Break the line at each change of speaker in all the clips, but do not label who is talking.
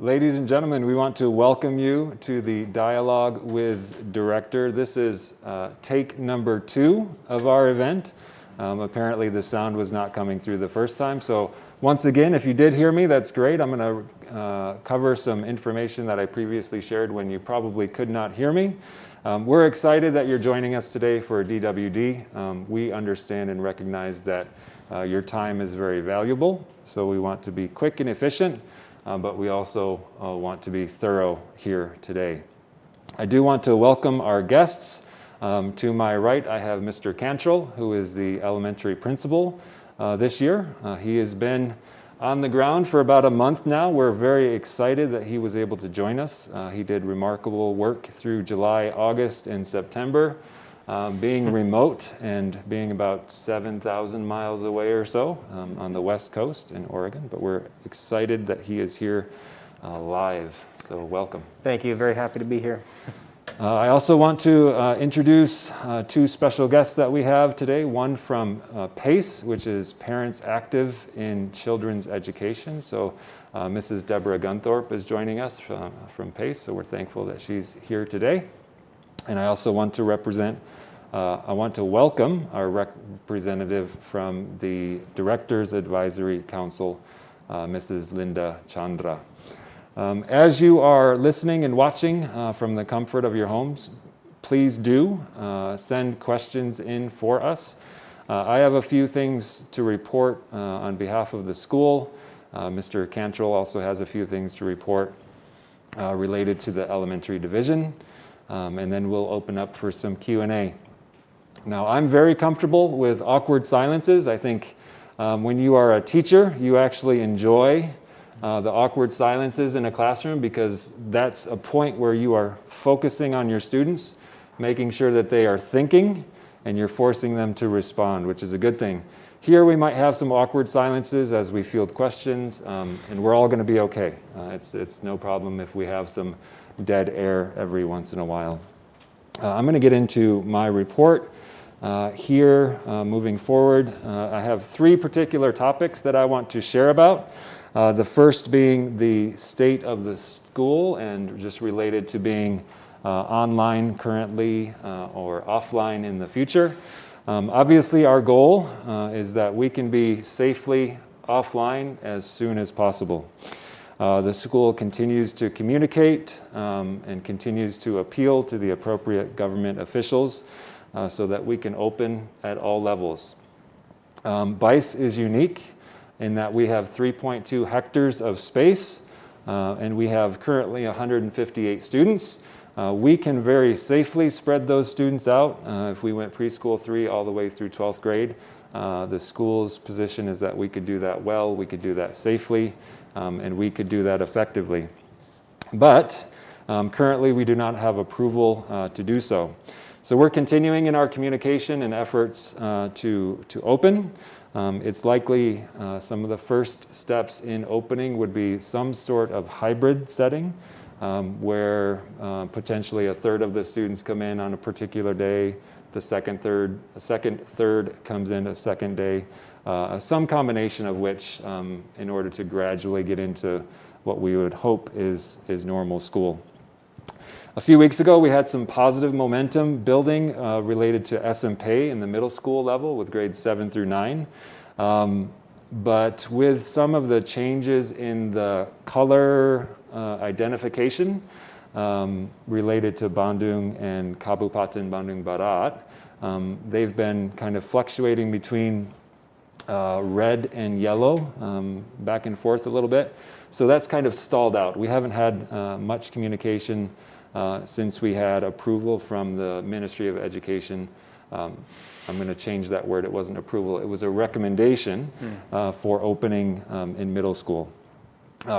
Ladies and gentlemen, we want to welcome you to the Dialogue with Director. This is take number 2 of our event. Apparently the sound was not coming through the first time. So once again, if you did hear me, that's great. I'm going to cover some information that I previously shared when you probably could not hear me. We're excited that you're joining us today for DWD. We understand and recognize that your time is very valuable, so we want to be quick and efficient. But we also want to be thorough here today. I do want to welcome our guests. To my right, I have Mr. Cantrall, who is the elementary principal this year. He has been on the ground for about a month now. We're very excited that he was able to join us. He did remarkable work through July, August, and September, being remote and being about 7,000 miles away or so on the West Coast in Oregon. But we're excited that he is here live. So welcome.
Thank you. Very happy to be here.
I also want to introduce 2 special guests that we have today. One from PAIS, which is Parents Active in Children's Education. So Mrs. Deborah Gunthorpe is joining us from PAIS, so we're thankful that she's here today. And I also want to welcome our representative from the Directors Advisory Council, Mrs. Linda Chandra. As you are listening and watching from the comfort of your homes, please do send questions in for us. I have a few things to report on behalf of the school. Mr. Cantrall also has a few things to report related to the elementary division. And then we'll open up for some Q&A. Now, I'm very comfortable with awkward silences. I think when you are a teacher, you actually enjoy the awkward silences in a classroom because that's a point where you are focusing on your students, making sure that they are thinking, and you're forcing them to respond, which is a good thing. Here we might have some awkward silences as we field questions, and we're all going to be okay. It's no problem if we have some dead air every once in a while. I'm going to get into my report here moving forward. I have 3 particular topics that I want to share about. The first being the state of the school and just related to being online currently or offline in the future. Obviously, our goal is that we can be safely offline as soon as possible. The school continues to communicate and continues to appeal to the appropriate government officials so that we can open at all levels. BAIS is unique in that we have 3.2 hectares of space and we have currently 158 students. We can very safely spread those students out. If we went preschool 3 all the way through 12th grade, the school's position is that we could do that well, we could do that safely, and we could do that effectively. But currently we do not have approval to do so. So we're continuing in our communication and efforts to open. It's likely some of the first steps in opening would be some sort of hybrid setting where potentially a third of the students come in on a particular day, the second third comes in a second day, some combination of which in order to gradually get into what we would hope is normal school. A few weeks ago, we had some positive momentum building related to SMP in the middle school level with grades 7 through 9. But with some of the changes in the color identification related to Bandung and Kabupaten Bandung Barat, they've been kind of fluctuating between red and yellow, back and forth a little bit. So that's kind of stalled out. We haven't had much communication since we had approval from the Ministry of Education. I'm going to change that word. It wasn't approval. It was a recommendation for opening in middle school.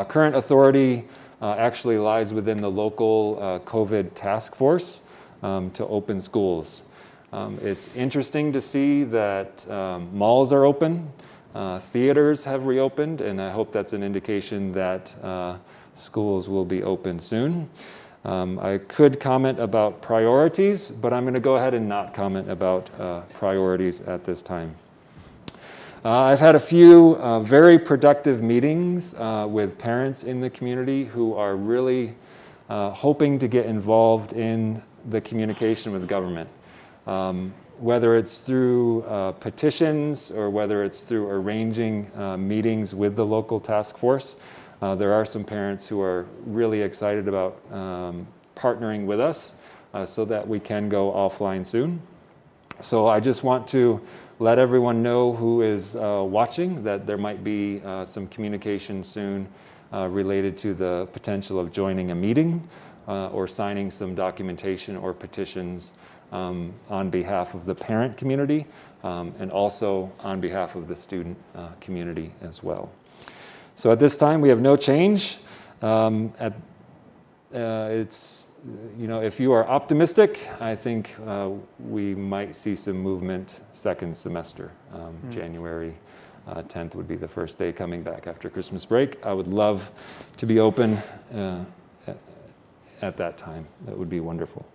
Current authority actually lies within the local COVID task force to open schools. It's interesting to see that malls are open, theaters have reopened, and I hope that's an indication that schools will be open soon. I could comment about priorities, but I'm going to go ahead and not comment about priorities at this time. I've had a few very productive meetings with parents in the community who are really hoping to get involved in the communication with government. Whether it's through petitions or whether it's through arranging meetings with the local task force, there are some parents who are really excited about partnering with us so that we can go offline soon. So I just want to let everyone know who is watching that there might be some communication soon related to the potential of joining a meeting or signing some documentation or petitions on behalf of the parent community and also on behalf of the student community as well. So at this time we have no change. It's, you know, if you are optimistic, I think we might see some movement second semester. January 10th would be the first day coming back after Christmas break. I would love to be open at that time. That would be wonderful.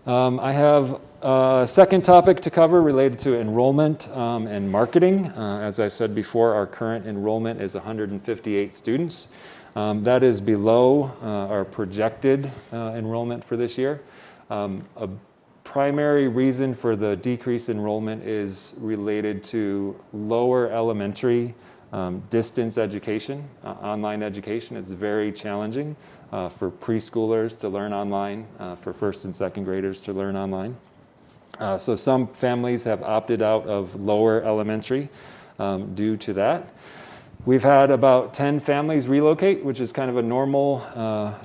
I have a second topic to cover related to enrollment and marketing. As I said before, our current enrollment is 158 students. That is below our projected enrollment for this year. A primary reason for the decreased enrollment is related to lower elementary distance education, online education. It's very challenging for preschoolers to learn online, for first and second graders to learn online. So some families have opted out of lower elementary due to that. We've had about 10 families relocate, which is kind of a normal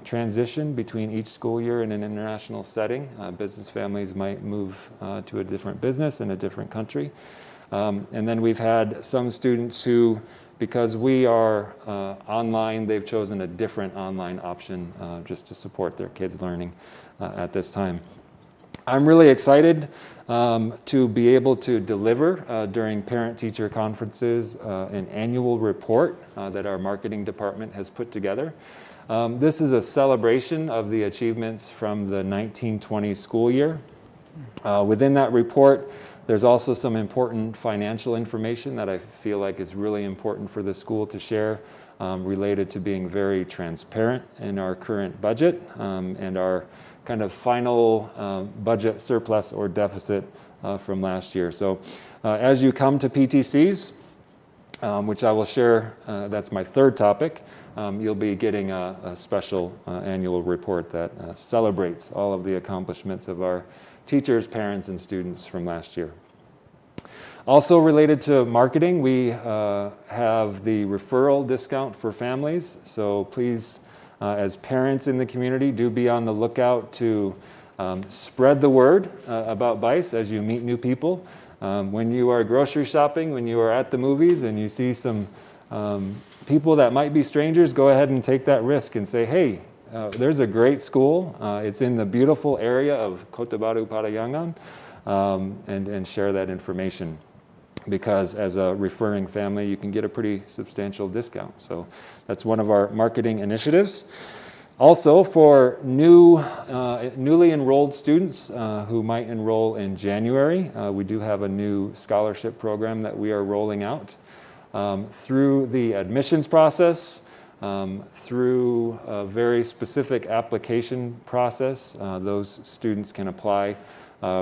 transition between each school year in an international setting. Business families might move to a different business in a different country. And then we've had some students who, because we are online, they've chosen a different online option just to support their kids' learning at this time. I'm really excited to be able to deliver during ParentTeacher Conferences an annual report that our marketing department has put together. This is a celebration of the achievements from the 1920 school year. Within that report, there's also some important financial information that I feel like is really important for the school to share related to being very transparent in our current budget and our kind of final budget surplus or deficit from last year. So as you come to PTCs, which I will share, that's my third topic, you'll be getting a special annual report that celebrates all of the accomplishments of our teachers, parents, and students from last year. Also related to marketing, we have the referral discount for families. So please, as parents in the community, do be on the lookout to spread the word about BAIS as you meet new people. When you are grocery shopping, when you are at the movies and you see some people that might be strangers, go ahead and take that risk and say, hey, there's a great school. It's in the beautiful area of Kota Baru, Parayangan, and share that information. Because as a referring family, you can get a pretty substantial discount. So that's one of our marketing initiatives. Also, for newly enrolled students who might enroll in January, we do have a new scholarship program that we are rolling out. Through the admissions process, through a very specific application process, those students can apply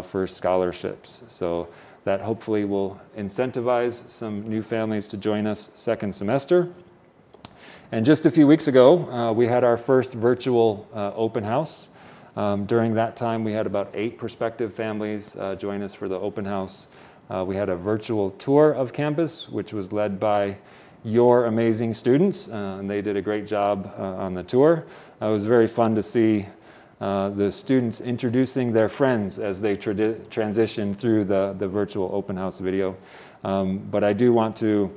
for scholarships. So that hopefully will incentivize some new families to join us second semester. And just a few weeks ago, we had our first virtual open house. During that time, we had about 8 prospective families join us for the open house. We had a virtual tour of campus, which was led by your amazing students, and they did a great job on the tour. It was very fun to see the students introducing their friends as they transition through the virtual open house video. But I do want to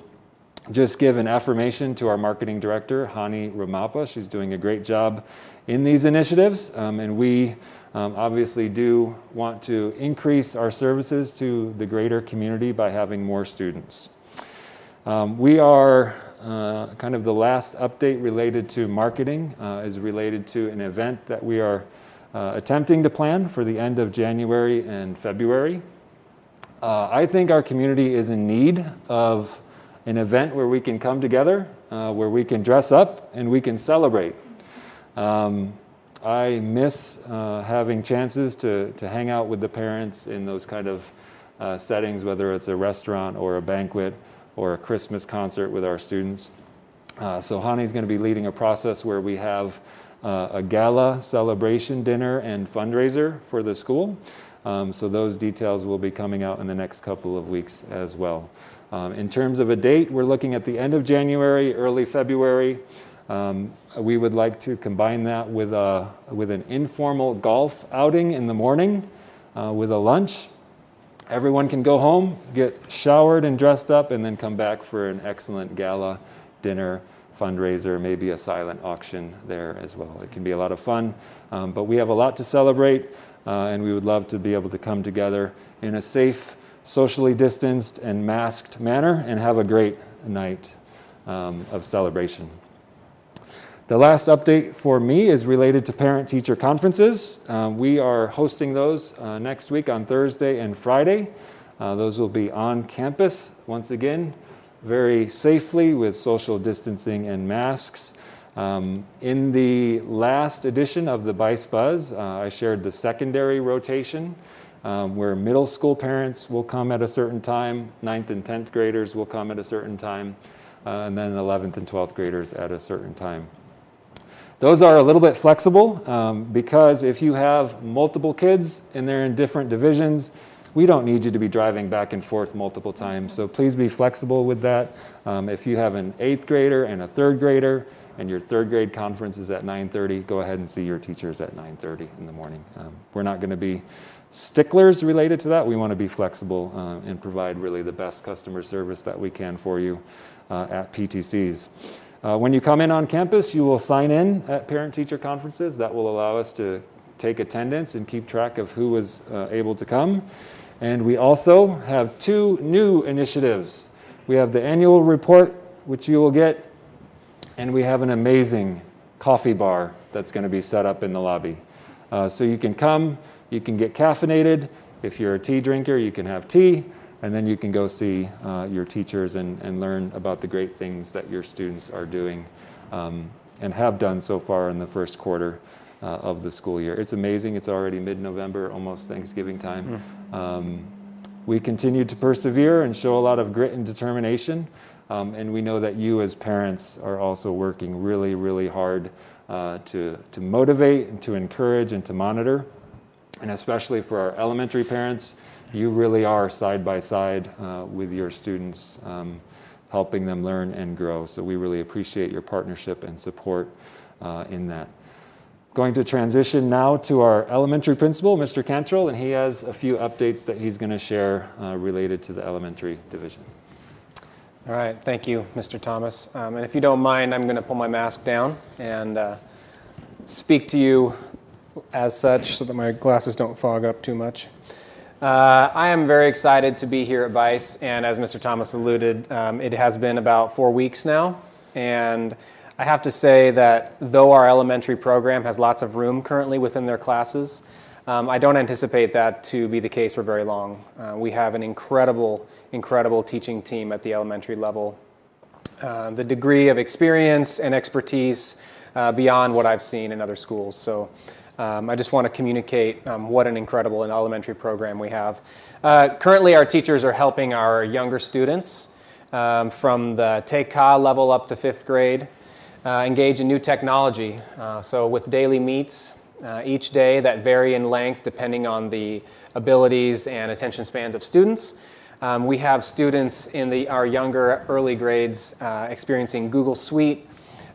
just give an affirmation to our marketing director, Hani Ramapa. She's doing a great job in these initiatives, and we obviously do want to increase our services to the greater community by having more students. We are kind of the last update related to marketing is related to an event that we are attempting to plan for the end of January and February. I think our community is in need of an event where we can come together, where we can dress up and we can celebrate. I miss having chances to hang out with the parents in those kind of settings, whether it's a restaurant or a banquet or a Christmas concert with our students. So Hani's going to be leading a process where we have a gala celebration dinner and fundraiser for the school. So those details will be coming out in the next couple of weeks as well. In terms of a date, we're looking at the end of January, early February. We would like to combine that with an informal golf outing in the morning with a lunch. Everyone can go home, get showered and dressed up, and then come back for an excellent gala dinner, fundraiser, maybe a silent auction there as well. It can be a lot of fun, but we have a lot to celebrate, and we would love to be able to come together in a safe, socially distanced and masked manner and have a great night of celebration. The last update for me is related to Parent-Teacher Conferences. We are hosting those next week on Thursday and Friday. Those will be on campus, once again, very safely with social distancing and masks. In the last edition of the BAIS Buzz, I shared the secondary rotation, where middle school parents will come at a certain time, 9th and 10th graders will come at a certain time, and then 11th and 12th graders at a certain time. Those are a little bit flexible because if you have multiple kids and they're in different divisions, we don't need you to be driving back and forth multiple times. So please be flexible with that. If you have an 8th grader and a 3rd grader and your 3rd grade conference is at 9:30, go ahead and see your teachers at 9:30 in the morning. We're not going to be sticklers related to that. We want to be flexible and provide really the best customer service that we can for you at PTCs. When you come in on campus, you will sign in at Parent-Teacher Conferences. That will allow us to take attendance and keep track of who was able to come. And we also have 2 new initiatives. We have the annual report, which you will get, and we have an amazing coffee bar that's going to be set up in the lobby. So you can come, you can get caffeinated. If you're a tea drinker, you can have tea. And then you can go see your teachers and learn about the great things that your students are doing and have done so far in the first quarter of the school year. It's amazing. It's already mid-November, almost Thanksgiving time. We continue to persevere and show a lot of grit and determination. And we know that you as parents are also working really, really hard to motivate and to encourage and to monitor. And especially for our elementary parents, you really are side by side with your students, helping them learn and grow. So we really appreciate your partnership and support in that. Going to transition now to our elementary principal, Mr. Cantrall, and he has a few updates that he's going to share related to the elementary division.
All right, thank you, Mr. Thomas. And if you don't mind, I'm going to pull my mask down and speak to you as such so that my glasses don't fog up too much. I am very excited to be here at BAIS, and as Mr. Thomas alluded, it has been about 4 weeks now, and I have to say that though our elementary program has lots of room currently within their classes, I don't anticipate that to be the case for very long. We have an incredible teaching team at the elementary level. The degree of experience and expertise beyond what I've seen in other schools. So I just want to communicate what an incredible and elementary program we have. Currently, our teachers are helping our younger students from the TK level up to 5th grade engage in new technology. So with daily meets each day that vary in length depending on the abilities and attention spans of students. We have students in our younger early grades experiencing Google Suite,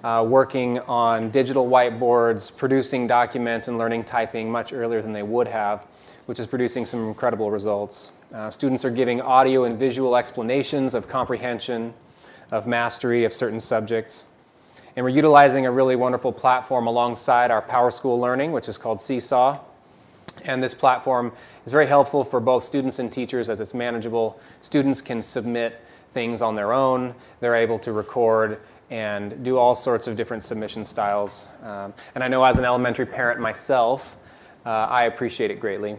working on digital whiteboards, producing documents and learning typing much earlier than they would have, which is producing some incredible results. Students are giving audio and visual explanations of comprehension, of mastery of certain subjects. And we're utilizing a really wonderful platform alongside our PowerSchool Learning, which is called Seesaw. And this platform is very helpful for both students and teachers as it's manageable. Students can submit things on their own. They're able to record and do all sorts of different submission styles. And I know as an elementary parent myself, I appreciate it greatly.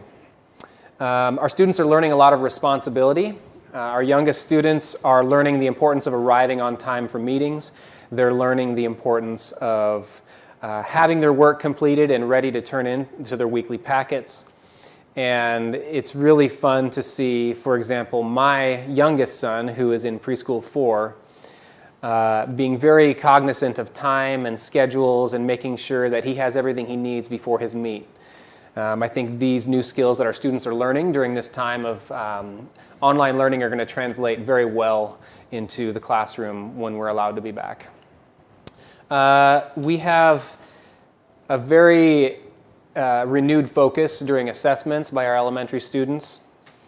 Our students are learning a lot of responsibility. Our youngest students are learning the importance of arriving on time for meetings. They're learning the importance of having their work completed and ready to turn in to their weekly packets. And it's really fun to see, for example, my youngest son, who is in preschool 4, being very cognizant of time and schedules and making sure that he has everything he needs before his meet. I think these new skills that our students are learning during this time of online learning are going to translate very well into the classroom when we're allowed to be back. We have a very renewed focus during assessments by our elementary students.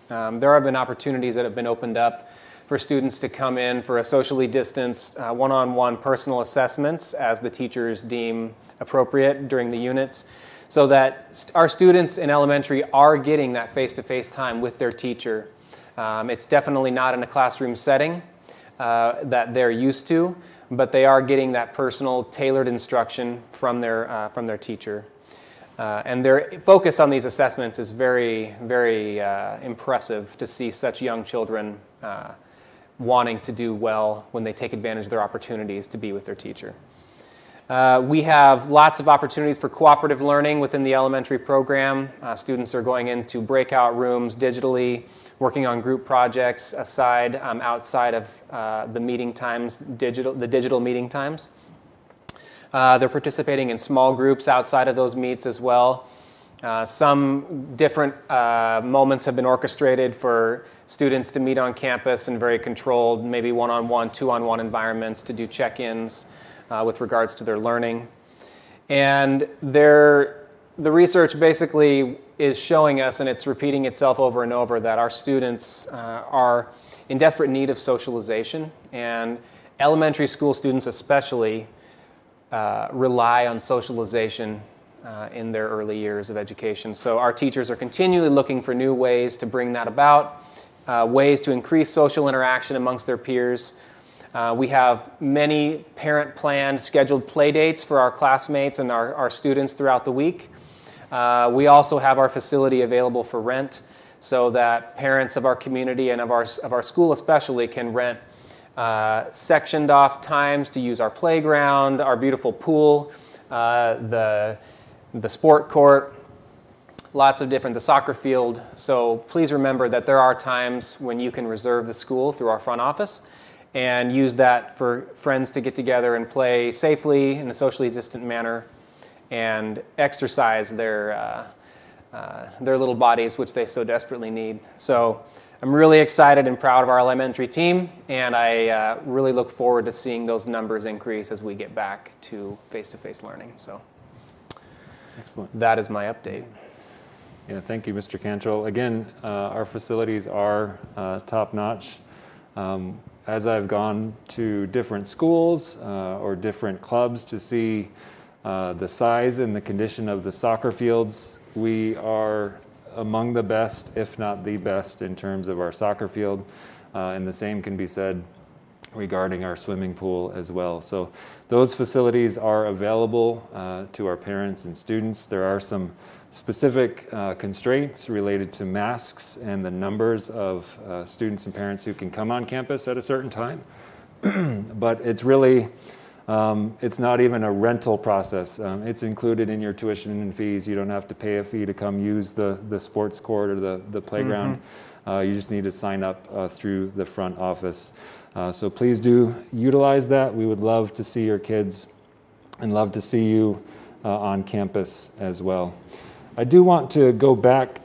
There have been opportunities that have been opened up for students to come in for a socially distanced one-on-one personal assessments as the teachers deem appropriate during the units, so that our students in elementary are getting that face-to-face time with their teacher. It's definitely not in a classroom setting that they're used to, but they are getting that personal, tailored instruction from their teacher. And their focus on these assessments is very, very impressive to see such young children wanting to do well when they take advantage of their opportunities to be with their teacher. We have lots of opportunities for cooperative learning within the elementary program. Students are going into breakout rooms digitally, working on group projects outside of the meeting times, the digital meeting times. They're participating in small groups outside of those meets as well. Some different moments have been orchestrated for students to meet on campus in very controlled, maybe one-on-one, two-on-one environments to do check-ins with regards to their learning. And the research basically is showing us, and it's repeating itself over and over, that our students are in desperate need of socialization. And elementary school students especially rely on socialization in their early years of education. So our teachers are continually looking for new ways to bring that about, ways to increase social interaction amongst their peers. We have many parent-planned scheduled play dates for our classmates and our students throughout the week. We also have our facility available for rent so that parents of our community and of our school especially can rent sectioned off times to use our playground, our beautiful pool, the sport court, the soccer field. So please remember that there are times when you can reserve the school through our front office and use that for friends to get together and play safely in a socially distant manner and exercise their little bodies, which they so desperately need. So I'm really excited and proud of our elementary team, and I really look forward to seeing those numbers increase as we get back to face-to-face learning. So
Excellent.
That is my update.
Yeah, thank you, Mr. Cantrall. Again, our facilities are top-notch. As I've gone to different schools or different clubs to see the size and the condition of the soccer fields, we are among the best, if not the best, in terms of our soccer field. And the same can be said regarding our swimming pool as well. So those facilities are available to our parents and students. There are some specific constraints related to masks and the numbers of students and parents who can come on campus at a certain time. But it's really, it's not even a rental process. It's included in your tuition and fees. You don't have to pay a fee to come use the sports court or the playground. You just need to sign up through the front office. So please do utilize that. We would love to see your kids and love to see you on campus as well. I do want to go back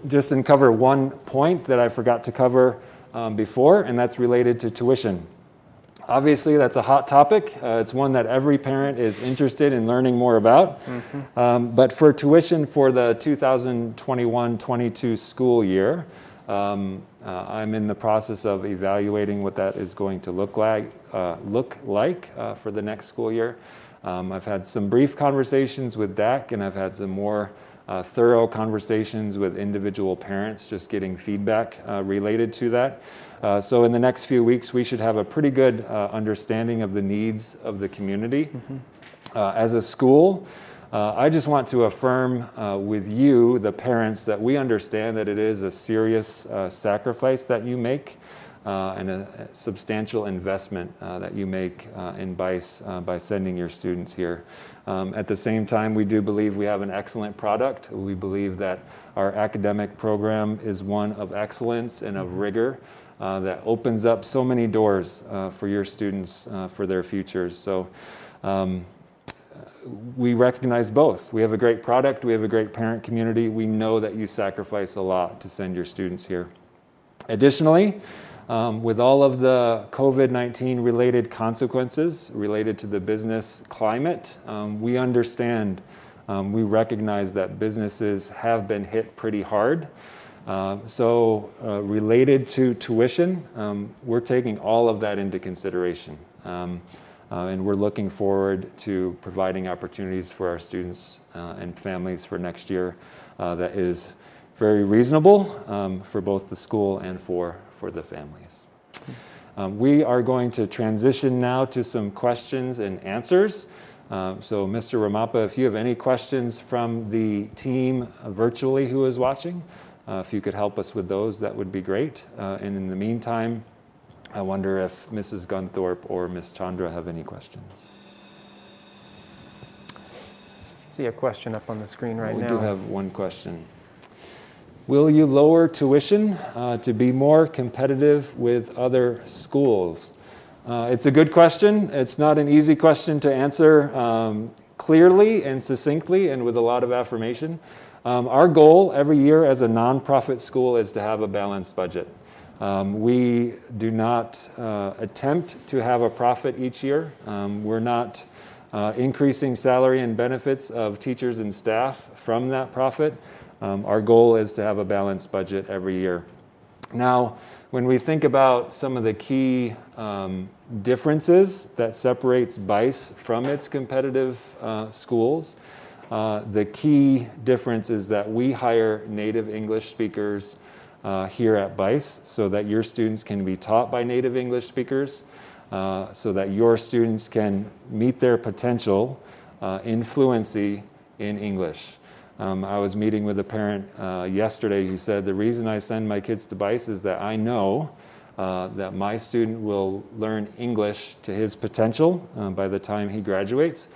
just and cover one point that I forgot to cover before, and that's related to tuition. Obviously, that's a hot topic. It's one that every parent is interested in learning more about. But for tuition for the 2021-22 school year, I'm in the process of evaluating what that is going to look like for the next school year. I've had some brief conversations with DAC, and I've had some more thorough conversations with individual parents, just getting feedback related to that. So in the next few weeks, we should have a pretty good understanding of the needs of the community. As a school, I just want to affirm with you, the parents, that we understand that it is a serious sacrifice that you make and a substantial investment that you make in BAIS by sending your students here. At the same time, we do believe we have an excellent product. We believe that our academic program is one of excellence and of rigor that opens up so many doors for your students for their futures. So we recognize both. We have a great product, we have a great parent community. We know that you sacrifice a lot to send your students here. Additionally, with all of the COVID-19 related consequences related to the business climate, we understand, we recognize that businesses have been hit pretty hard. So related to tuition, we're taking all of that into consideration. And we're looking forward to providing opportunities for our students and families for next year that is very reasonable for both the school and for the families. We are going to transition now to some questions and answers. So Mr. Ramappa, if you have any questions from the team virtually who is watching, if you could help us with those, that would be great. And in the meantime, I wonder if Mrs. Gunthorpe or Ms. Chandra have any questions.
I see a question up on the screen right now.
We do have one question. Will you lower tuition to be more competitive with other schools? It's a good question. It's not an easy question to answer clearly and succinctly and with a lot of affirmation. Our goal every year as a nonprofit school is to have a balanced budget. We do not attempt to have a profit each year. We're not increasing salary and benefits of teachers and staff from that profit. Our goal is to have a balanced budget every year. Now, when we think about some of the key differences that separates BAIS from its competitive schools, the key difference is that we hire native English speakers here at BAIS so that your students can be taught by native English speakers, so that your students can meet their potential in fluency in English. I was meeting with a parent yesterday who said, the reason I send my kids to BAIS is that I know that my student will learn English to his potential by the time he graduates.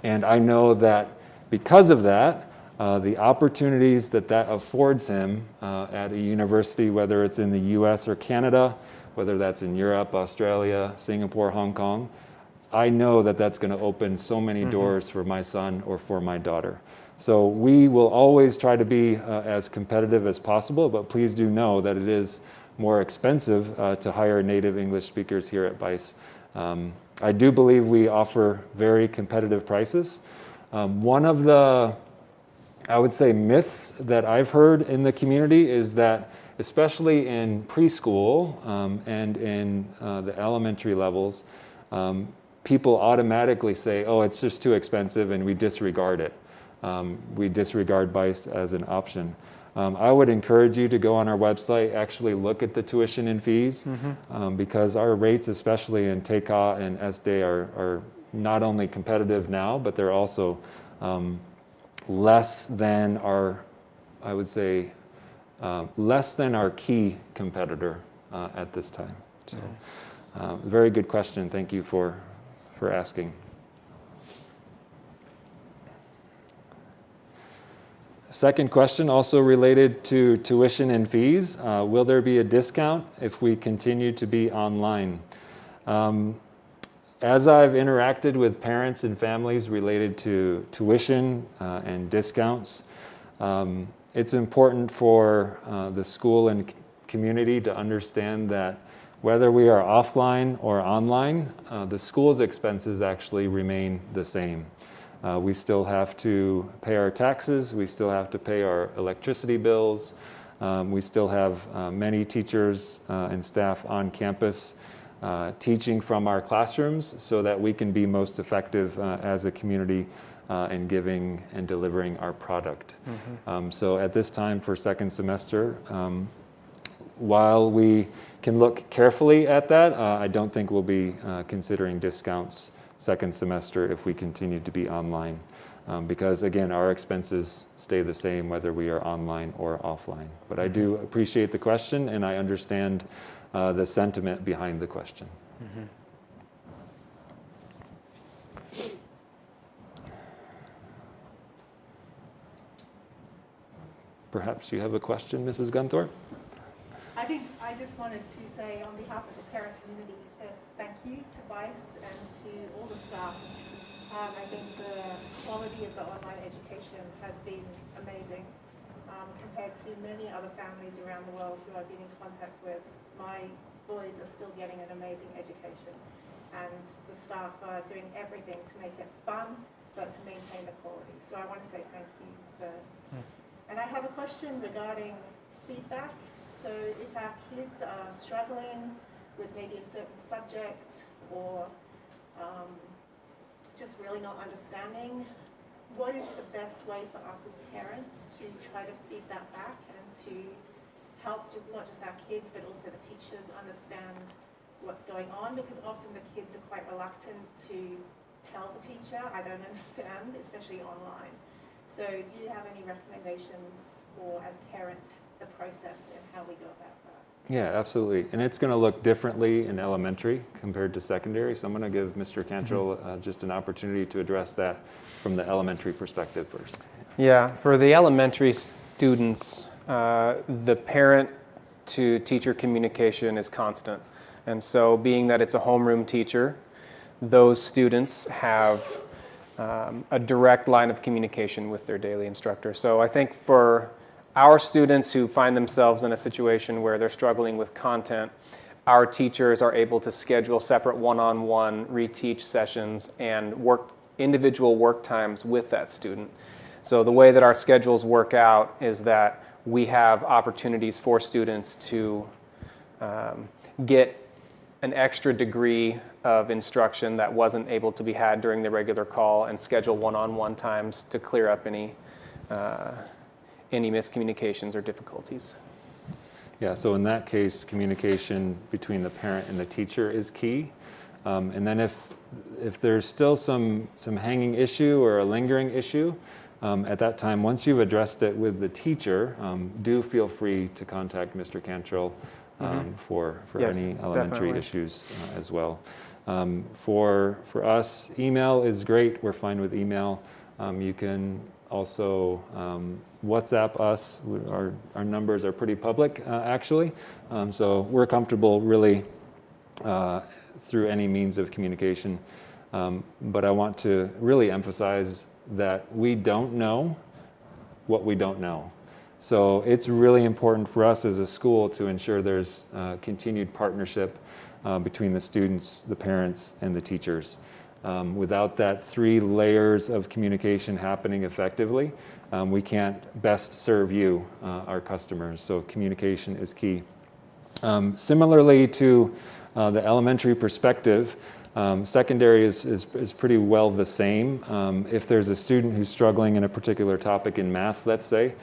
And I know that because of that, the opportunities that affords him at a university, whether it's in the US or Canada, whether that's in Europe, Australia, Singapore, Hong Kong, I know that that's going to open so many doors for my son or for my daughter. So we will always try to be as competitive as possible, but please do know that it is more expensive to hire native English speakers here at BAIS. I do believe we offer very competitive prices. One of the, I would say, myths that I've heard in the community is that, especially in preschool and in the elementary levels, people automatically say, oh, it's just too expensive, and we disregard it. We disregard BAIS as an option. I would encourage you to go on our website, actually look at the tuition and fees, because our rates, especially in TECA and SD, are not only competitive now, but they're also less than our, I would say, less than our key competitor at this time. So, very good question. Thank you for asking. Second question, also related to tuition and fees. Will there be a discount if we continue to be online? As I've interacted with parents and families related to tuition and discounts, it's important for the school and community to understand that whether we are offline or online, the school's expenses actually remain the same. We still have to pay our taxes, we still have to pay our electricity bills, we still have many teachers and staff on campus teaching from our classrooms so that we can be most effective as a community in giving and delivering our product. So at this time for second semester, while we can look carefully at that, I don't think we'll be considering discounts second semester if we continue to be online. because again, our expenses stay the same whether we are online or offline. But I do appreciate the question, and I understand the sentiment behind the question.
Mm-hmm.
Perhaps you have a question, Mrs. Gunthorpe?
I just wanted to say on behalf of the parent community, first, thank you to BAIS and to all the staff. I think the quality of the online education has been amazing compared to many other families around the world who I've been in contact with. My boys are still getting an amazing education, and the staff are doing everything to make it fun, but to maintain the quality. So I want to say thank you first. And I have a question regarding feedback. So if our kids are struggling with maybe a certain subject or just really not understanding, what is the best way for us as parents to try to feed that back and to help not just our kids but also the teachers understand what's going on? Because often the kids are quite reluctant to tell the teacher, I don't understand, especially online. So do you have any recommendations for, as parents, the process and how we go about that?
Yeah, absolutely. And it's going to look differently in elementary compared to secondary. So I'm going to give Mr. Cantrall just an opportunity to address that from the elementary perspective first.
Yeah, for the elementary students, the parent to teacher communication is constant. And so being that it's a homeroom teacher, those students have a direct line of communication with their daily instructor. So I think for our students who find themselves in a situation where they're struggling with content, our teachers are able to schedule separate one-on-one reteach sessions and individual work times with that student. So the way that our schedules work out is that we have opportunities for students to get an extra degree of instruction that wasn't able to be had during the regular call and schedule one-on-one times to clear up any miscommunications or difficulties.
Yeah, so in that case, communication between the parent and the teacher is key. And then if there's still some hanging issue or a lingering issue, at that time, once you've addressed it with the teacher, do feel free to contact Mr. Cantrall for
Yes,
any elementary
definitely.
issues as well. For us, email is great. We're fine with email. You can also WhatsApp us. Our numbers are pretty public, actually. So we're comfortable really through any means of communication. But I want to really emphasize that we don't know what we don't know. So it's really important for us as a school to ensure there's continued partnership between the students, the parents, and the teachers. Without that 3 layers of communication happening effectively, we can't best serve you, our customers. So communication is key. Similarly to the elementary perspective, secondary is pretty well the same. If there's a student who's struggling in a particular topic in math, let's say,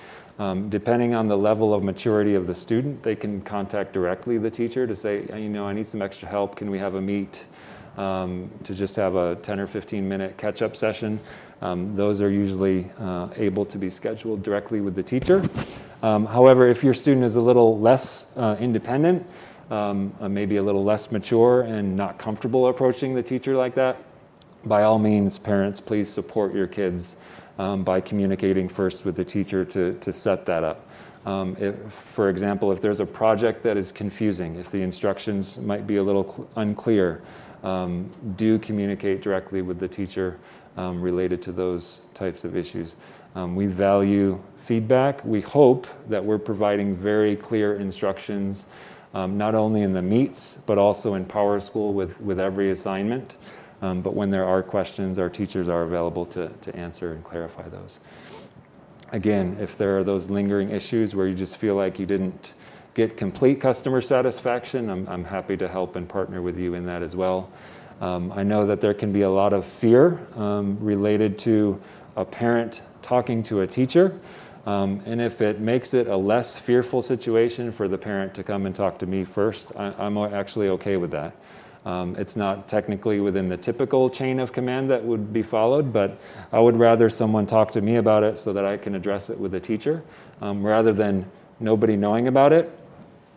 depending on the level of maturity of the student, they can contact directly the teacher to say, I need some extra help. Can we have a meet to just have a 10 or 15 minute catch-up session? Those are usually able to be scheduled directly with the teacher. However, if your student is a little less independent, maybe a little less mature and not comfortable approaching the teacher like that, by all means, parents, please support your kids by communicating first with the teacher to set that up. For example, if there's a project that is confusing, if the instructions might be a little unclear, do communicate directly with the teacher related to those types of issues. We value feedback. We hope that we're providing very clear instructions, not only in the meets, but also in Power School with every assignment. But when there are questions, our teachers are available to answer and clarify those. Again, if there are those lingering issues where you just feel like you didn't get complete customer satisfaction, I'm happy to help and partner with you in that as well. I know that there can be a lot of fear related to a parent talking to a teacher. And if it makes it a less fearful situation for the parent to come and talk to me first, I'm actually okay with that. It's not technically within the typical chain of command that would be followed, but I would rather someone talk to me about it so that I can address it with a teacher, rather than nobody knowing about it.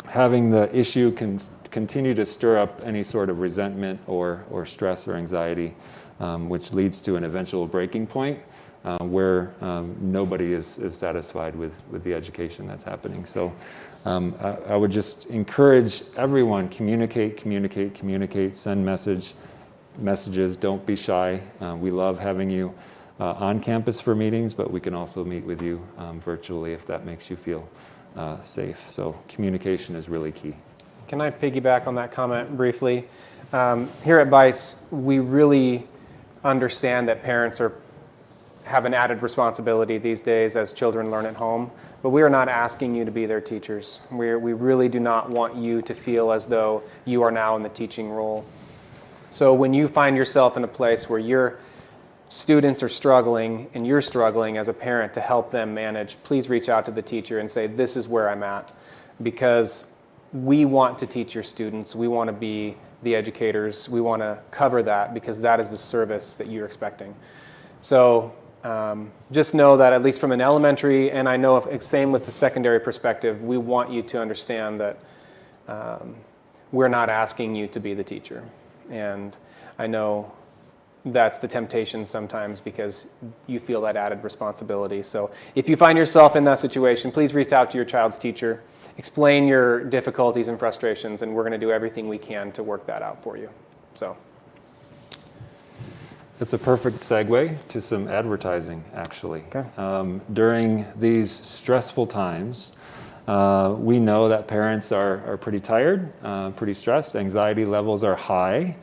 Having the issue can continue to stir up any sort of resentment or stress or anxiety, which leads to an eventual breaking point where nobody is satisfied with the education that's happening. So I would just encourage everyone, communicate, send messages, don't be shy. We love having you on campus for meetings, but we can also meet with you virtually if that makes you feel safe. So communication is really key.
Can I piggyback on that comment briefly? Here at BAIS, we really understand that parents have an added responsibility these days as children learn at home, but we are not asking you to be their teachers. We really do not want you to feel as though you are now in the teaching role. So when you find yourself in a place where your students are struggling and you're struggling as a parent to help them manage, please reach out to the teacher and say, this is where I'm at, because we want to teach your students. We want to be the educators. We want to cover that because that is the service that you're expecting. So just know that at least from an elementary, and I know same with the secondary perspective, we want you to understand that we're not asking you to be the teacher. And I know that's the temptation sometimes because you feel that added responsibility. So if you find yourself in that situation, please reach out to your child's teacher, explain your difficulties and frustrations, and we're going to do everything we can to work that out for you. So
it's a perfect segue to some advertising, actually.
Okay.
During these stressful times, we know that parents are pretty tired, pretty stressed, anxiety levels are high.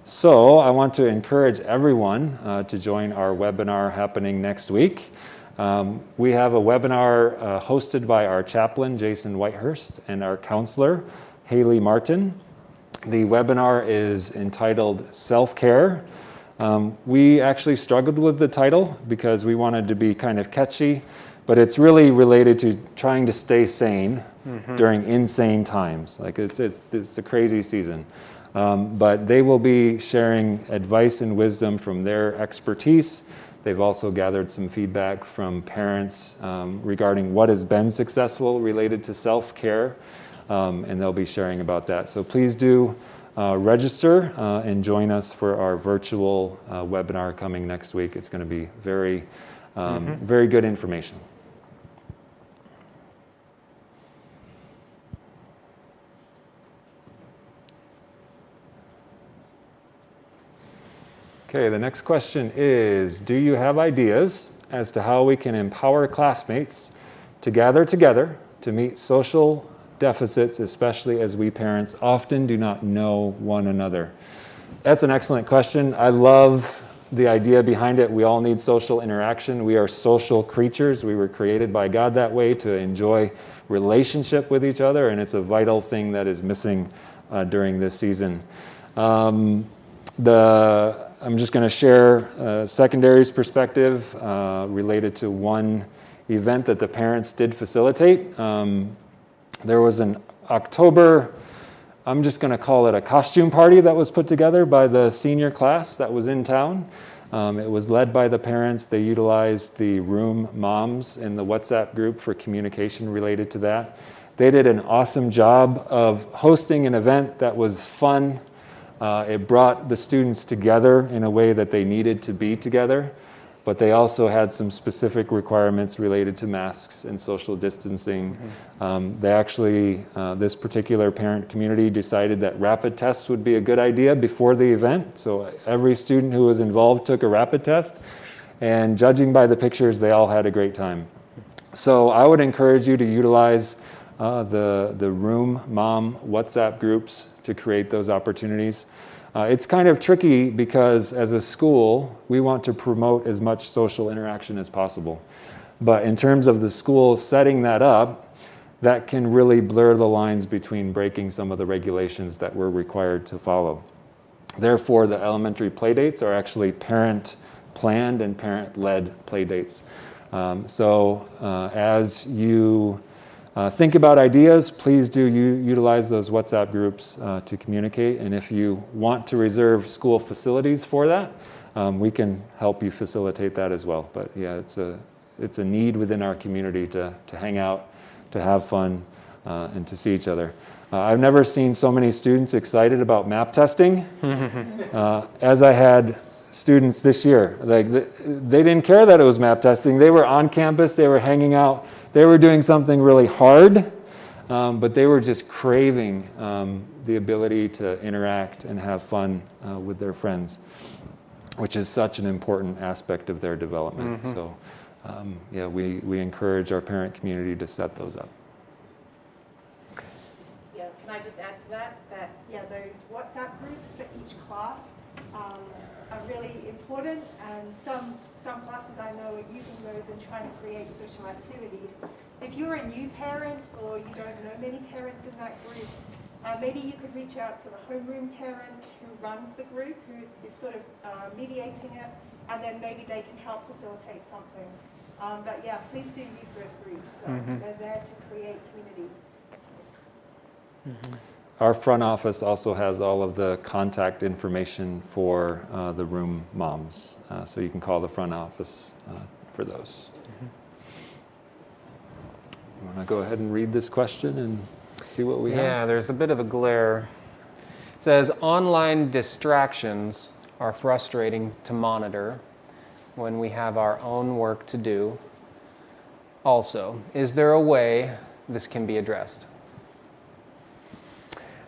So I want to encourage everyone to join our webinar happening next week. We have a webinar hosted by our chaplain, Jason Whitehurst, and our counselor, Haley Martin. The webinar is entitled Self-Care. We actually struggled with the title because we wanted to be kind of catchy, but it's really related to trying to stay sane during insane times. Like it's a crazy season. But they will be sharing advice and wisdom from their expertise. They've also gathered some feedback from parents regarding what has been successful related to self-care, and they'll be sharing about that. So please do register and join us for our virtual webinar coming next week. It's going to be very, very good information. Okay, the next question is, do you have ideas as to how we can empower classmates to gather together to meet social deficits, especially as we parents often do not know one another? That's an excellent question. I love the idea behind it. We all need social interaction. We are social creatures. We were created by God that way to enjoy relationship with each other, and it's a vital thing that is missing during this season. I'm just going to share secondary's perspective related to one event that the parents did facilitate. There was an October, I'm just going to call it a costume party that was put together by the senior class that was in town. It was led by the parents. They utilized the room moms in the WhatsApp group for communication related to that. They did an awesome job of hosting an event that was fun. It brought the students together in a way that they needed to be together, but they also had some specific requirements related to masks and social distancing. They actually, this particular parent community decided that rapid tests would be a good idea before the event. So every student who was involved took a rapid test, and judging by the pictures, they all had a great time. So I would encourage you to utilize the Room Mom WhatsApp groups to create those opportunities. It's kind of tricky because as a school, we want to promote as much social interaction as possible. But in terms of the school setting that up, that can really blur the lines between breaking some of the regulations that we're required to follow. Therefore, the elementary playdates are actually parent-planned and parent-led playdates. So as you think about ideas, please do utilize those WhatsApp groups to communicate. And if you want to reserve school facilities for that, we can help you facilitate that as well. But yeah, it's a need within our community to hang out, to have fun, and to see each other. I've never seen so many students excited about map testing as I had students this year. Like they didn't care that it was map testing. They were on campus, they were hanging out, they were doing something really hard, but they were just craving the ability to interact and have fun with their friends, which is such an important aspect of their development. So yeah, we encourage our parent community to set those up.
Yeah, can I just add to that, yeah, those WhatsApp groups for each class are really important, and some classes I know are using those and trying to create social activities. If you're a new parent or you don't know many parents in that group, maybe you could reach out to the homeroom parent who runs the group, who is sort of mediating it, and then maybe they can help facilitate something. But yeah, please do use those groups. They're there to create community.
Our front office also has all of the contact information for the room moms, so you can call the front office for those. You want to go ahead and read this question and see what we have?
Yeah, there's a bit of a glare. It says, online distractions are frustrating to monitor when we have our own work to do. Also, is there a way this can be addressed?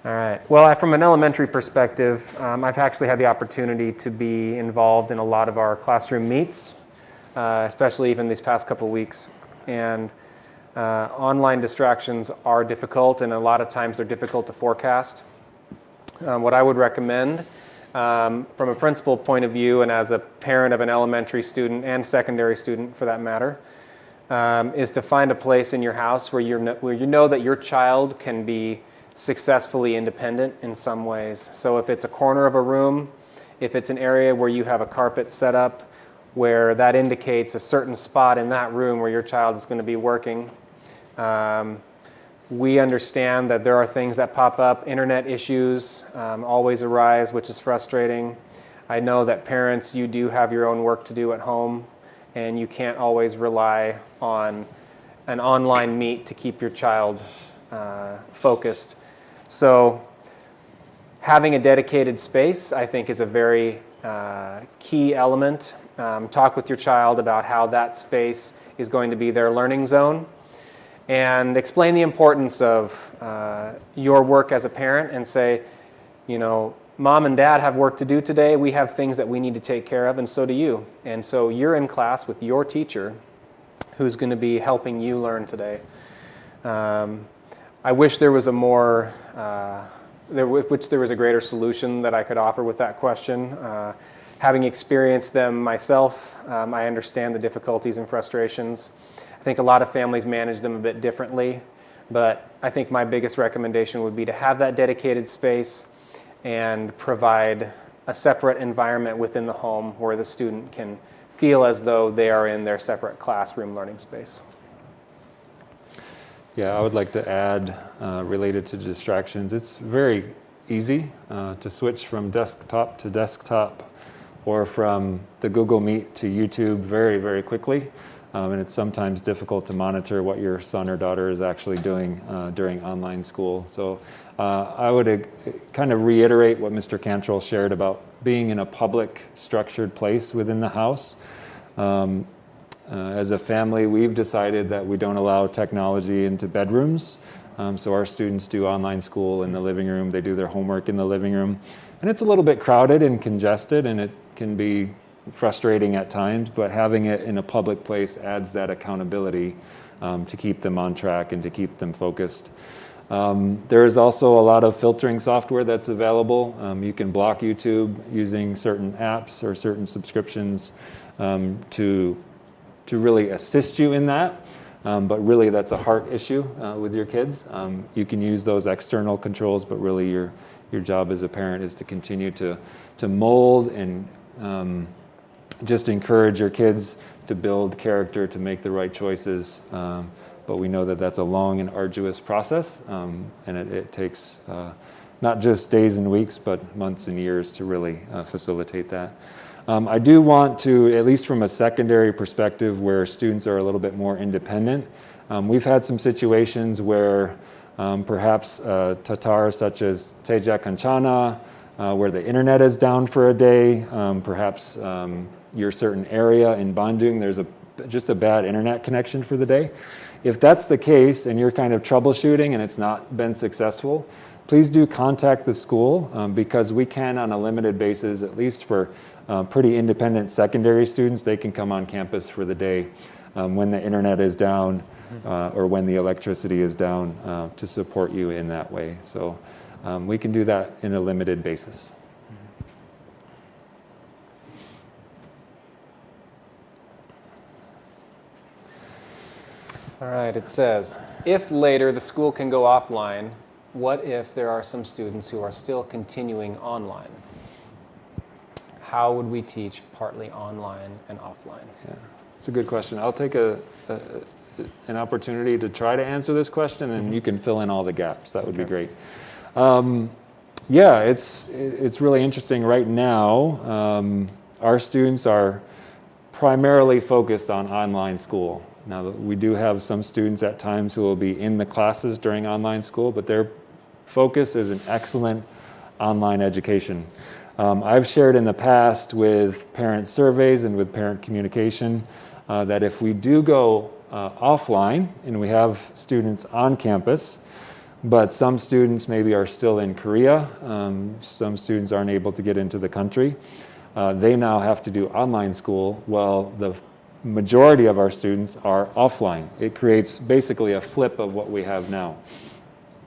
All right. Well, from an elementary perspective, I've actually had the opportunity to be involved in a lot of our classroom meets, especially even these past couple weeks. And online distractions are difficult, and a lot of times they're difficult to forecast. What I would recommend, from a principal point of view and as a parent of an elementary student and secondary student for that matter, is to find a place in your house where you know that your child can be successfully independent in some ways. So if it's a corner of a room, if it's an area where you have a carpet set up where that indicates a certain spot in that room where your child is going to be working. We understand that there are things that pop up. Internet issues always arise, which is frustrating. I know that parents, you do have your own work to do at home, and you can't always rely on an online meet to keep your child focused. So having a dedicated space, I think, is a very key element. Talk with your child about how that space is going to be their learning zone, and explain the importance of your work as a parent, and say, you know, Mom and Dad have work to do today. We have things that we need to take care of, and so do you. And so you're in class with your teacher who's going to be helping you learn today. I wish there was a more, there was a greater solution that I could offer with that question. Having experienced them myself, I understand the difficulties and frustrations. I think a lot of families manage them a bit differently, but I think my biggest recommendation would be to have that dedicated space and provide a separate environment within the home where the student can feel as though they are in their separate classroom learning space.
Yeah, I would like to add, related to distractions, it's very easy to switch from desktop to desktop or from the Google Meet to YouTube very, very quickly. And it's sometimes difficult to monitor what your son or daughter is actually doing during online school. So I would kind of reiterate what Mr. Cantrall shared about being in a public structured place within the house. As a family, we've decided that we don't allow technology into bedrooms. So our students do online school in the living room. They do their homework in the living room. And it's a little bit crowded and congested, and it can be frustrating at times, but having it in a public place adds that accountability to keep them on track and to keep them focused. There is also a lot of filtering software that's available. You can block YouTube using certain apps or certain subscriptions to really assist you in that. But really that's a heart issue with your kids. You can use those external controls, but really your job as a parent is to continue to mold and just encourage your kids to build character, to make the right choices but we know that that's a long and arduous process, and it takes not just days and weeks, but months and years to really facilitate that. I do want to, at least from a secondary perspective where students are a little bit more independent, we've had some situations where perhaps Tatar such as Teja Kanchana, where the internet is down for a day, perhaps your certain area in Bandung, there's just a bad internet connection for the day. If that's the case and you're kind of troubleshooting and it's not been successful, please do contact the school because we can, on a limited basis, at least for pretty independent secondary students, they can come on campus for the day when the internet is down or when the electricity is down to support you in that way. So we can do that in a limited basis.
All right, it says, if later the school can go offline, what if there are some students who are still continuing online? How would we teach partly online and offline?
Yeah, it's a good question. I'll take an opportunity to try to answer this question, and you can fill in all the gaps. That would be great. Yeah, it's really interesting. Right now, our students are primarily focused on online school. Now, we do have some students at times who will be in the classes during online school, but their focus is an excellent online education. I've shared in the past with parent surveys and with parent communication that if we do go offline and we have students on campus, but some students maybe are still in Korea, some students aren't able to get into the country, they now have to do online school while the majority of our students are offline. It creates basically a flip of what we have now.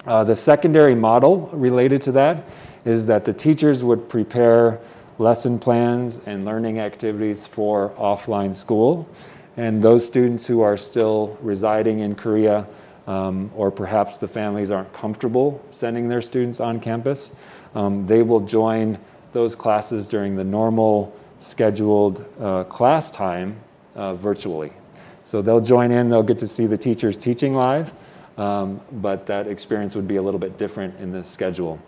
The secondary model related to that is that the teachers would prepare lesson plans and learning activities for offline school. And those students who are still residing in Korea, or perhaps the families aren't comfortable sending their students on campus, they will join those classes during the normal scheduled class time virtually. So they'll join in, they'll get to see the teachers teaching live, but that experience would be a little bit different in the schedule.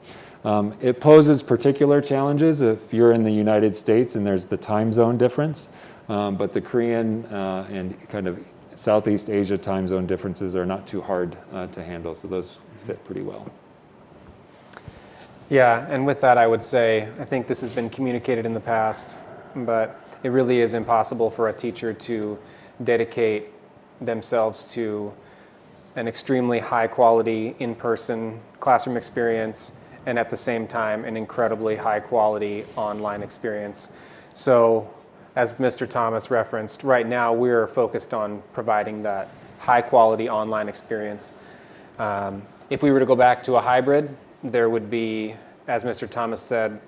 It poses particular challenges if you're in the United States and there's the time zone difference, but the Korean and kind of Southeast Asia time zone differences are not too hard to handle, so those fit pretty well.
Yeah, and with that I would say, I think this has been communicated in the past, but it really is impossible for a teacher to dedicate themselves to an extremely high quality in-person classroom experience and at the same time an incredibly high quality online experience. So as Mr. Thomas referenced, right now we're focused on providing that high quality online experience. If we were to go back to a hybrid, there would be, as Mr. Thomas said,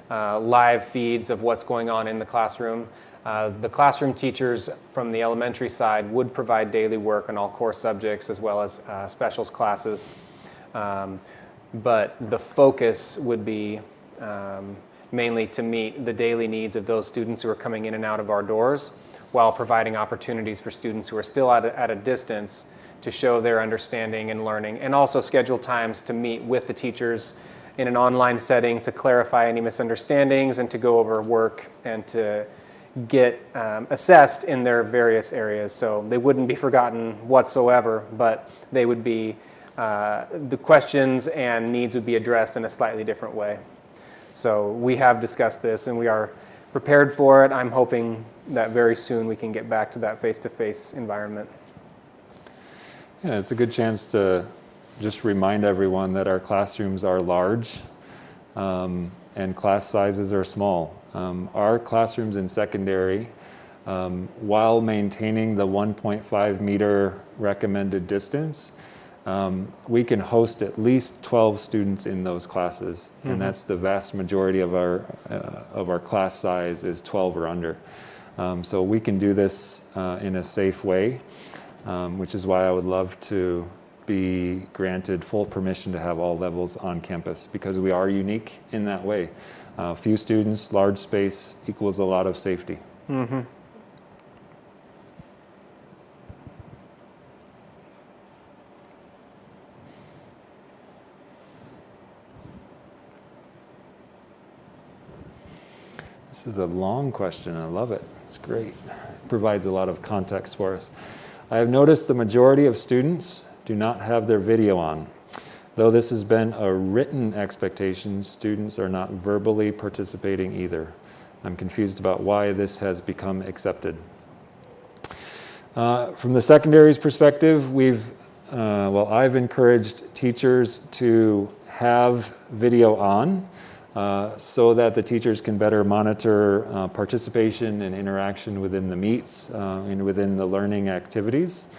live feeds of what's going on in the classroom. The classroom teachers from the elementary side would provide daily work on all core subjects as well as specials classes. But the focus would be mainly to meet the daily needs of those students who are coming in and out of our doors, while providing opportunities for students who are still at a distance to show their understanding and learning, and also schedule times to meet with the teachers in an online setting to clarify any misunderstandings and to go over work and to get assessed in their various areas. So they wouldn't be forgotten whatsoever, but they would be, the questions and needs would be addressed in a slightly different way. So we have discussed this and we are prepared for it. I'm hoping that very soon we can get back to that face-to-face environment.
Yeah, it's a good chance to just remind everyone that our classrooms are large and class sizes are small. Our classrooms in secondary, while maintaining the 1.5 meter recommended distance, we can host at least 12 students in those classes, and that's the vast majority of our class size is 12 or under. So we can do this in a safe way, which is why I would love to be granted full permission to have all levels on campus, because we are unique in that way. Few students, large space equals a lot of safety.
Mm-hmm. All right,
This is a long question. I love it. It's great. Provides a lot of context for us. I have noticed the majority of students do not have their video on. Though this has been a written expectation, students are not verbally participating either. I'm confused about why this has become accepted. From the secondary's perspective, I've encouraged teachers to have video on so that the teachers can better monitor participation and interaction within the meets and within the learning activities.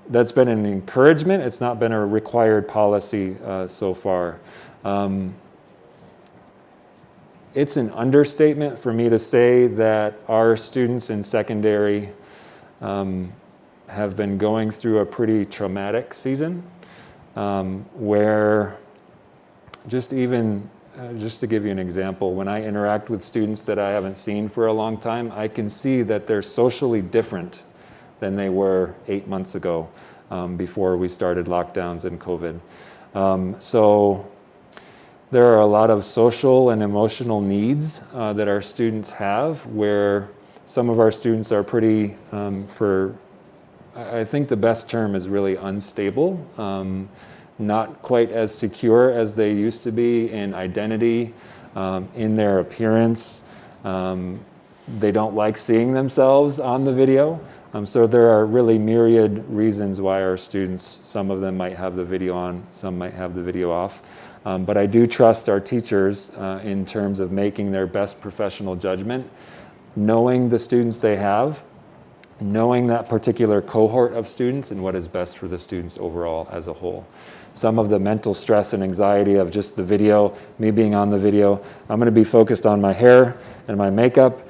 That's been an encouragement. It's not been a required policy so far. It's an understatement for me to say that our students in secondary have been going through a pretty traumatic season where just to give you an example, when I interact with students that I haven't seen for a long time, I can see that they're socially different than they were 8 months ago before we started lockdowns and COVID. So there are a lot of social and emotional needs that our students have where some of our students are pretty, I think the best term is really unstable. Not quite as secure as they used to be in identity, in their appearance. They don't like seeing themselves on the video. So there are really myriad reasons why our students, some of them might have the video on, some might have the video off. But I do trust our teachers in terms of making their best professional judgment, knowing the students they have, knowing that particular cohort of students and what is best for the students overall as a whole. Some of the mental stress and anxiety of just the video, me being on the video, I'm going to be focused on my hair and my makeup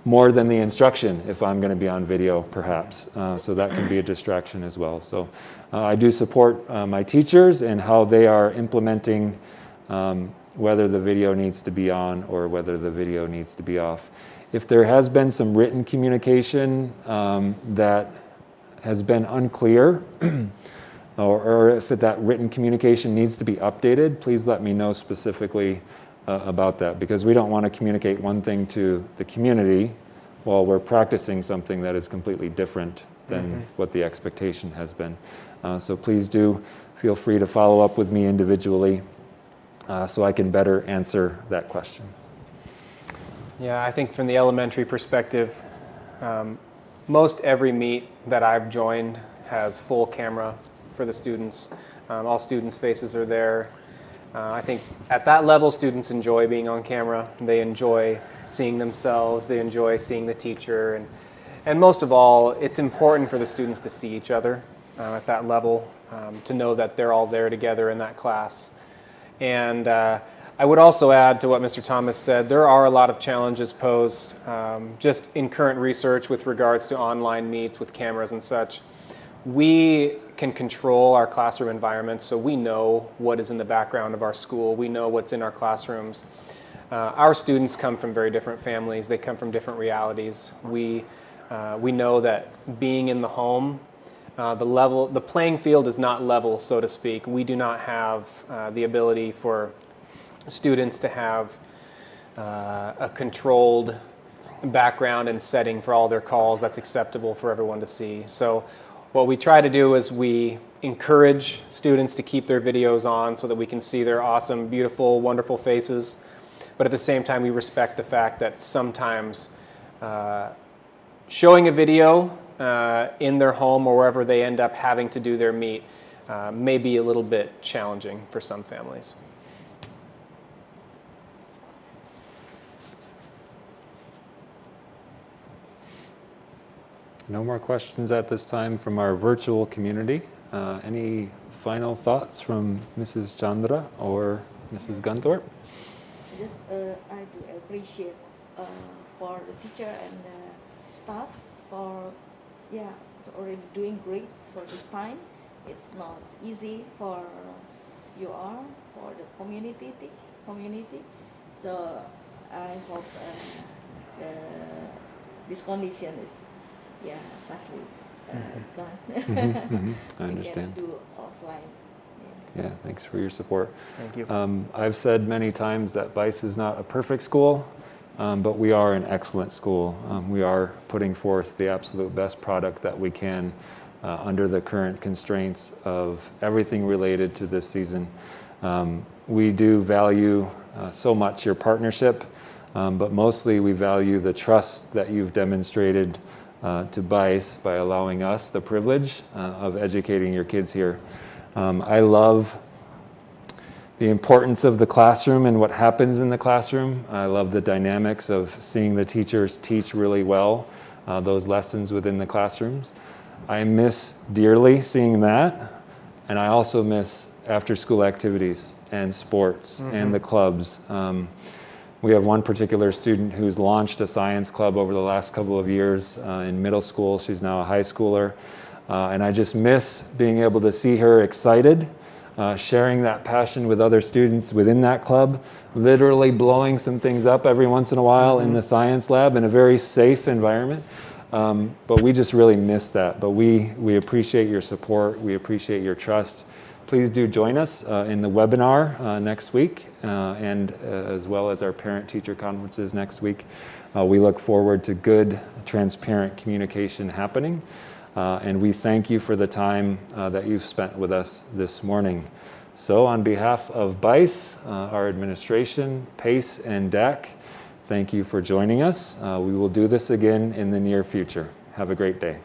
more than the instruction if I'm going to be on video, perhaps. So that can be a distraction as well. So I do support my teachers and how they are implementing whether the video needs to be on or whether the video needs to be off. If there has been some written communication that has been unclear, or if that written communication needs to be updated, please let me know specifically about that, because we don't want to communicate one thing to the community while we're practicing something that is completely different than what the expectation has been. So please do feel free to follow up with me individually so I can better answer that question.
Yeah, I think from the elementary perspective, most every meet that I've joined has full camera for the students. All students' faces are there. I think at that level, students enjoy being on camera. They enjoy seeing themselves. They enjoy seeing the teacher. And most of all, it's important for the students to see each other at that level, to know that they're all there together in that class. And I would also add to what Mr. Thomas said, there are a lot of challenges posed just in current research with regards to online meets with cameras and such. We can control our classroom environment, so we know what is in the background of our school. We know what's in our classrooms. Our students come from very different families. They come from different realities. We know that being in the home, the playing field is not level, so to speak. We do not have the ability for students to have a controlled background and setting for all their calls that's acceptable for everyone to see. So what we try to do is we encourage students to keep their videos on so that we can see their awesome, beautiful, wonderful faces. But at the same time, we respect the fact that sometimes showing a video in their home or wherever they end up having to do their meet may be a little bit challenging for some families.
No more questions at this time from our virtual community. Any final thoughts from Mrs. Chandra or Mrs. Gunthorpe?
Just, I do appreciate for the teacher and the staff for, it's already doing great for this time. It's not easy for you all, for the community. So I hope this condition is fastly gone.
I understand.
We can do offline.
Yeah, thanks for your support.
Thank you.
I've said many times that BAIS is not a perfect school. but we are an excellent school. We are putting forth the absolute best product that we can under the current constraints of everything related to this season. We do value so much your partnership, but mostly we value the trust that you've demonstrated to BAIS by allowing us the privilege of educating your kids here. I love the importance of the classroom and what happens in the classroom. I love the dynamics of seeing the teachers teach really well those lessons within the classrooms. I miss dearly seeing that, and I also miss after-school activities and sports and the clubs. We have one particular student who's launched a science club over the last couple of years in middle school. She's now a high schooler. And I just miss being able to see her excited, sharing that passion with other students within that club, literally blowing some things up every once in a while in the science lab in a very safe environment. But we just really miss that. But we appreciate your support. We appreciate your trust. Please do join us in the webinar next week and as well as our parent-teacher conferences next week. We look forward to good, transparent communication happening. And we thank you for the time that you've spent with us this morning. So on behalf of BAIS, our administration, PACE, and DAC, thank you for joining us. We will do this again in the near future. Have a great day.